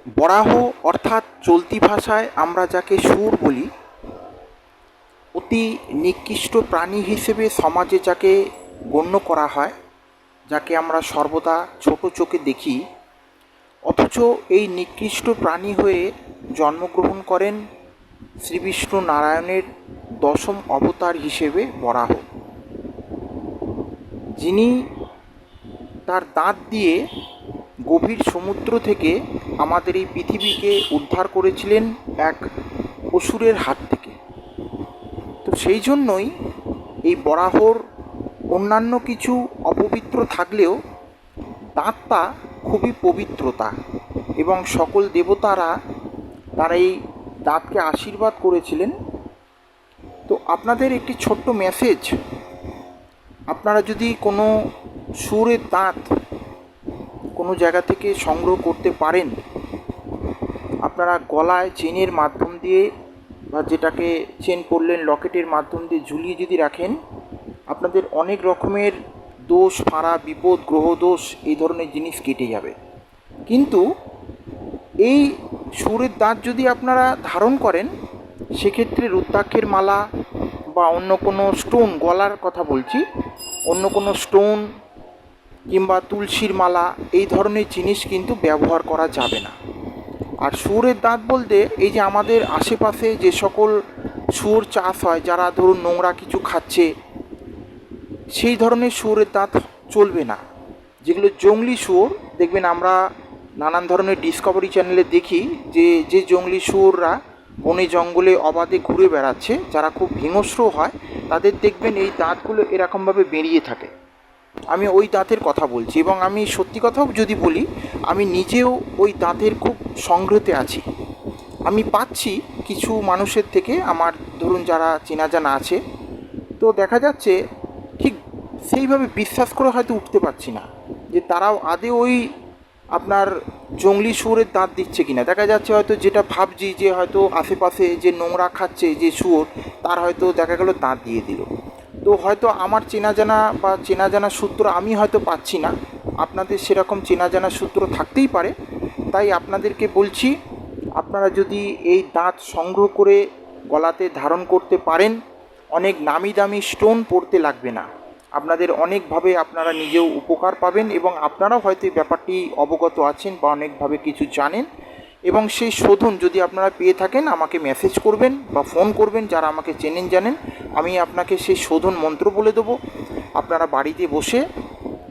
বরাহ অর্থাৎ চলতি ভাষায় আমরা যাকে শুয়োর বলি, অতি নিকৃষ্ট প্রাণী হিসেবে সমাজে যাকে গণ্য করা হয়, যাকে আমরা সর্বদা ছোট চোখে দেখি, অথচ এই নিকৃষ্ট প্রাণী হয়ে জন্মগ্রহণ করেন শ্রীবিষ্ণু নারায়ণের দশম অবতার হিসেবে বরাহ, যিনি তার দাঁত দিয়ে গভীর সমুদ্র থেকে আমাদের এই পৃথিবীকে উদ্ধার করেছিলেন এক অসুরের হাত থেকে। তো সেই জন্যই এই বরাহর অন্যান্য কিছু অপবিত্র থাকলেও দাঁতটা খুবই পবিত্রতা, এবং সকল দেবতারা তারা এই দাঁতকে আশীর্বাদ করেছিলেন। তো আপনাদের একটি ছোট্ট মেসেজ, আপনারা যদি কোনো শুয়োরের দাঁত কোনো জায়গা থেকে সংগ্রহ করতে পারেন, আপনারা গলায় চেনের মাধ্যম দিয়ে বা যেটাকে চেন পরলেন লকেটের মাধ্যম দিয়ে ঝুলিয়ে যদি রাখেন, আপনাদের অনেক রকমের দোষ, ফাঁড়া, বিপদ, গ্রহদোষ এই ধরনের জিনিস কেটে যাবে। কিন্তু এই শুয়োরের দাঁত যদি আপনারা ধারণ করেন, সেক্ষেত্রে রুদ্রাক্ষের মালা বা অন্য কোনো স্টোন, গলার কথা বলছি, অন্য কোনো স্টোন কিংবা তুলসীর মালা এই ধরনের জিনিস কিন্তু ব্যবহার করা যাবে না। আর শুয়োরের দাঁত বলতে এই যে আমাদের আশেপাশে যে সকল শুয়োর চাষ হয়, যারা ধরুন নোংরা কিছু খাচ্ছে, সেই ধরনের শুয়োরের দাঁত চলবে না। যেগুলো জংলি শুয়োর, দেখবেন আমরা নানান ধরনের ডিসকভারি চ্যানেলে দেখি যে জংলি শুয়োররা বনে জঙ্গলে অবাধে ঘুরে বেড়াচ্ছে, যারা খুব হিংস্র হয়, তাদের দেখবেন এই দাঁতগুলো এরকমভাবে বেরিয়ে থাকে। আমি ওই দাঁতের কথা বলছি, এবং আমি সত্যি কথাও যদি বলি, আমি নিজেও ওই দাঁতের খুব সংগ্রহে আছি। আমি পাচ্ছি কিছু মানুষের থেকে, আমার ধরুন যারা চেনা জানা আছে, তো দেখা যাচ্ছে ঠিক সেইভাবে বিশ্বাস করে হয়তো উঠতে পারছি না যে তারাও আদে ওই আপনার জংলি শুয়োরের দাঁত দিচ্ছে কিনা। দেখা যাচ্ছে হয়তো যেটা ভাবছি যে হয়তো আশেপাশে যে নোংরা খাচ্ছে যে শুয়োর, তার হয়তো দেখা গেল দাঁত দিয়ে দিল। তো হয়তো আমার চেনা জানা সূত্র আমি হয়তো পাচ্ছি না, আপনাদের সেরকম চেনা জানা সূত্র থাকতেই পারে। তাই আপনাদেরকে বলছি, আপনারা যদি এই দাঁত সংগ্রহ করে গলাতে ধারণ করতে পারেন, অনেক নামি দামি স্টোন পড়তে লাগবে না, আপনাদের অনেকভাবে আপনারা নিজেও উপকার পাবেন, এবং আপনারাও হয়তো এই ব্যাপারটি অবগত আছেন বা অনেকভাবে কিছু জানেন। এবং সেই শোধন যদি আপনারা পেয়ে থাকেন, আমাকে মেসেজ করবেন বা ফোন করবেন, যারা আমাকে চেনেন জানেন, আমি আপনাকে সেই শোধন মন্ত্র বলে দেবো। আপনারা বাড়িতে বসে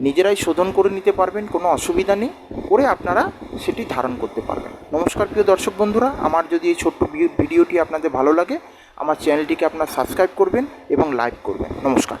নিজেরাই শোধন করে নিতে পারবেন, কোনো অসুবিধা নেই, করে আপনারা সেটি ধারণ করতে পারবেন। নমস্কার প্রিয় দর্শক বন্ধুরা, আমার যদি এই ছোট্ট ভিডিওটি আপনাদের ভালো লাগে, আমার চ্যানেলটিকে আপনারা সাবস্ক্রাইব করবেন এবং লাইক করবেন। নমস্কার।